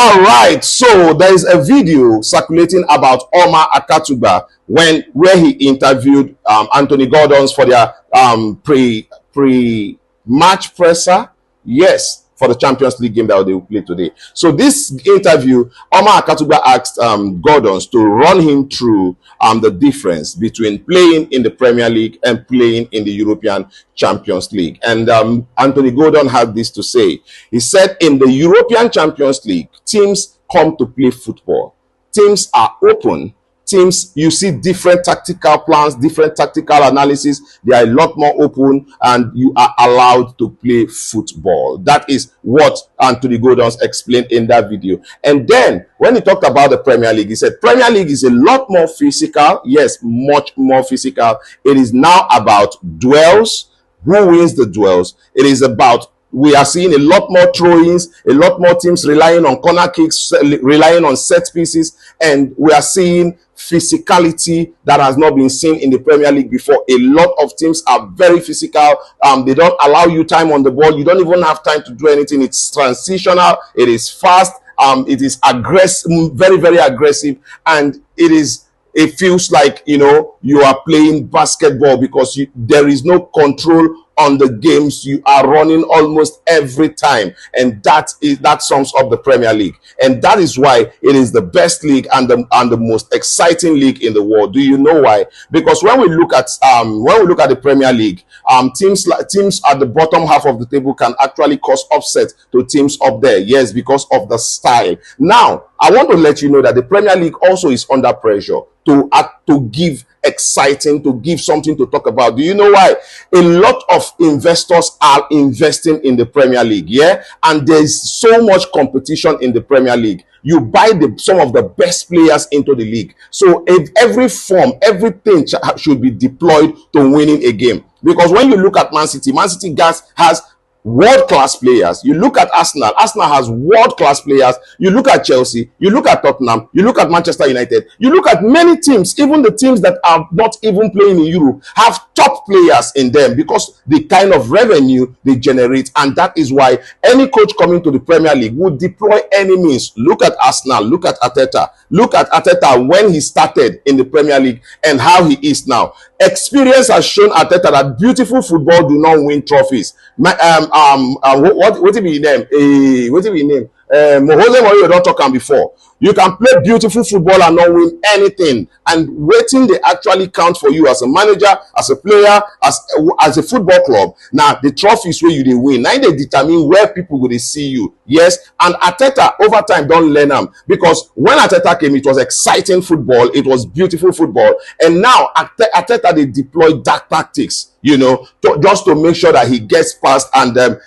All right, so there is a video circulating about Omar Akatuba where he interviewed Anthony Gordon for their pre-match presser. Yes, for the Champions League game that they will play today. So this interview, Omar Akatuba asked Gordon to run him through the difference between playing in the Premier League and playing in the European Champions League. And Anthony Gordon had this to say. He said, in the European Champions League, teams come to play football. Teams are open. Teams, you see different tactical plans, different tactical analysis. They are a lot more open and you are allowed to play football. That is what Anthony Gordon explained in that video. And then when he talked about the Premier League, he said Premier League is a lot more physical. Yes, much more physical. It is now about duels. Who wins the duels? It is about, we are seeing a lot more throw-ins, a lot more teams relying on corner kicks, relying on set pieces, and we are seeing physicality that has not been seen in the Premier League before. A lot of teams are very physical. They don't allow you time on the ball. You don't even have time to do anything. It's transitional. It is fast. It is aggressive, very, very aggressive, and it feels like, you know, you are playing basketball because there is no control on the games. You are running almost every time, and that sums up the Premier League, and that is why it is the best league and the most exciting league in the world. Do you know why? Because when we look at the Premier League, teams at the bottom half of the table can actually cause upset to teams up there. Yes, because of the style. Now, I want to let you know that the Premier League also is under pressure to give exciting, to give something to talk about. Do you know why? A lot of investors are investing in the Premier League, yeah? And there's so much competition in the Premier League. You buy some of the best players into the league. So if everything should be deployed to winning a game. Because when you look at Man City has world-class players. You look at Arsenal has world-class players. You look at Chelsea, you look at Tottenham, you look at Manchester United, you look at many teams, even the teams that are not even playing in Europe, have top players in them because the kind of revenue they generate. And that is why any coach coming to the Premier League would deploy any means. Look at Arsenal, look at Arteta. Look at Arteta when he started in the Premier League and how he is now. Experience has shown Arteta that beautiful football do not win trophies. What did he name? Jose Mourinho don't talk on before. You can play beautiful football and not win anything. And waiting, they actually count for you as a manager, as a player, as a football club. Now, the trophies where you they win. Now they determine where people will see you. Yes, and Arteta over time don't learn them, because when Arteta came, it was exciting football, it was beautiful football, and now Arteta they deploy dark tactics, you know, just to make sure that he gets past and now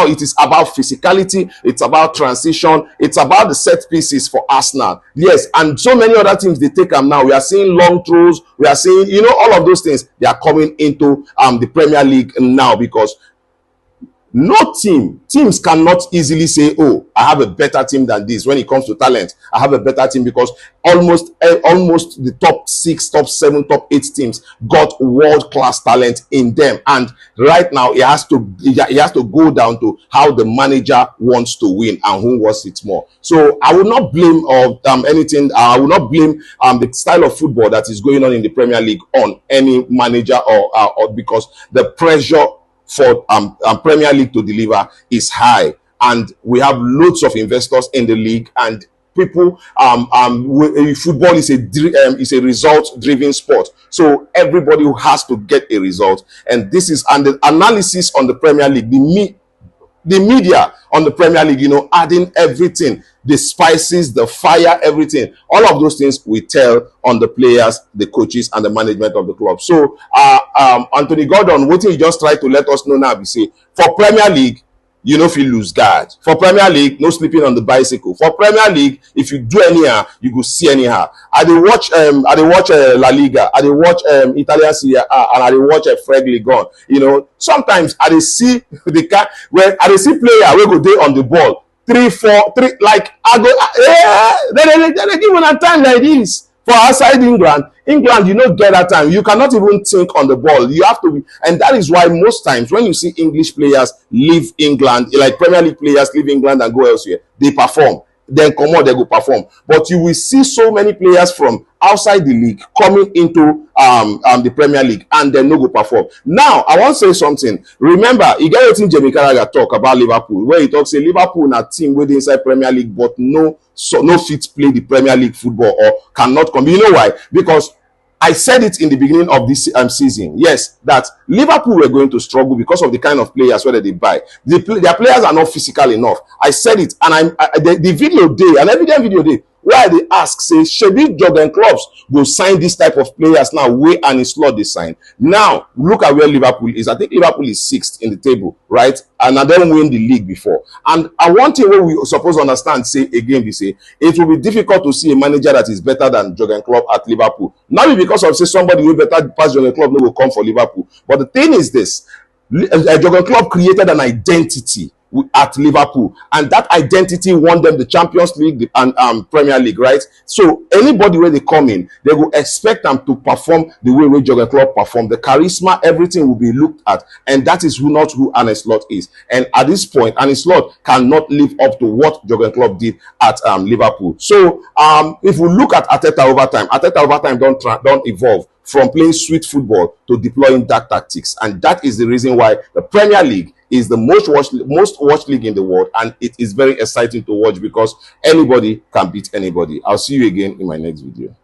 it is about physicality, it's about transition, it's about the set pieces for Arsenal. Yes, and so many other teams they take them now. We are seeing long throws, we are seeing, all of those things, they are coming into the Premier League now, because no teams cannot easily say, oh, I have a better team than this. When it comes to talent, I have a better team, because almost the top 6, top 7, top 8 teams got world-class talent in them. And right now it has to go down to how the manager wants to win and who wants it more. So I will not blame anything. I will not blame the style of football that is going on in the Premier League on any manager or because the pressure for Premier League to deliver is high, and we have loads of investors in the league, and people football is a result driven sport, so everybody has to get a result. And this is, and the analysis on the Premier League, the media on the Premier League, adding everything, the spices, the fire, everything, all of those things we tell on the players, the coaches, and the management of the club. So Anthony Gordon, what he just tried to let us know now, we say for Premier League, if you lose guard. For Premier League, no sleeping on the bicycle. For Premier League, if you do anyhow, you go see anyhow. I dey watch La Liga, I dey watch Italian Serie A, and I dey watch Fred Ligon. Sometimes I dey see player wey go dey on the ball 3, 4, 3, like I go they give una time like this. For outside England, you don't get that time. You cannot even think on the ball. You have to be, and that is why most times when you see English players leave England, like Premier League players leave England and go elsewhere, they perform. then come on, they go perform. But you will see so many players from outside the league coming into the Premier League and then no go perform. Now, I want to say something. Remember, you get wetin Jamie Carragher talk about Liverpool, where he talks say Liverpool na team wey dey inside Premier League, but no fit play the Premier League football or cannot come. You know why? Because I said it in the beginning of this season, yes, that Liverpool were going to struggle because of the kind of players whether they buy. Their players are not physical enough. I said it, and the video day, an evident video day, where they ask, say, shebi Jurgen Klopp go sign this type of players now, where and his slot they sign. Now, look at where Liverpool is. I think Liverpool is 6th in the table, right? And I don't win the league before. And I want to what we suppose understand, say again, we say, it will be difficult to see a manager that is better than Jurgen Klopp at Liverpool. Not because of, say, somebody who better pass Jurgen Klopp no will come for Liverpool. But the thing is this, Jurgen Klopp created an identity at Liverpool, and that identity won them the Champions League and Premier League, right? So anybody where they come in, they will expect them to perform the way Jurgen Klopp performed. The charisma, everything will be looked at, and that is not who Arne Slot is. And at this point, Arne Slot cannot live up to what Jurgen Klopp did at Liverpool. So if we look at Arteta over time don't evolve from playing sweet football to deploying dark tactics, and that is the reason why the Premier League is the most watched league in the world, and it is very exciting to watch because anybody can beat anybody. I'll see you again in my next video.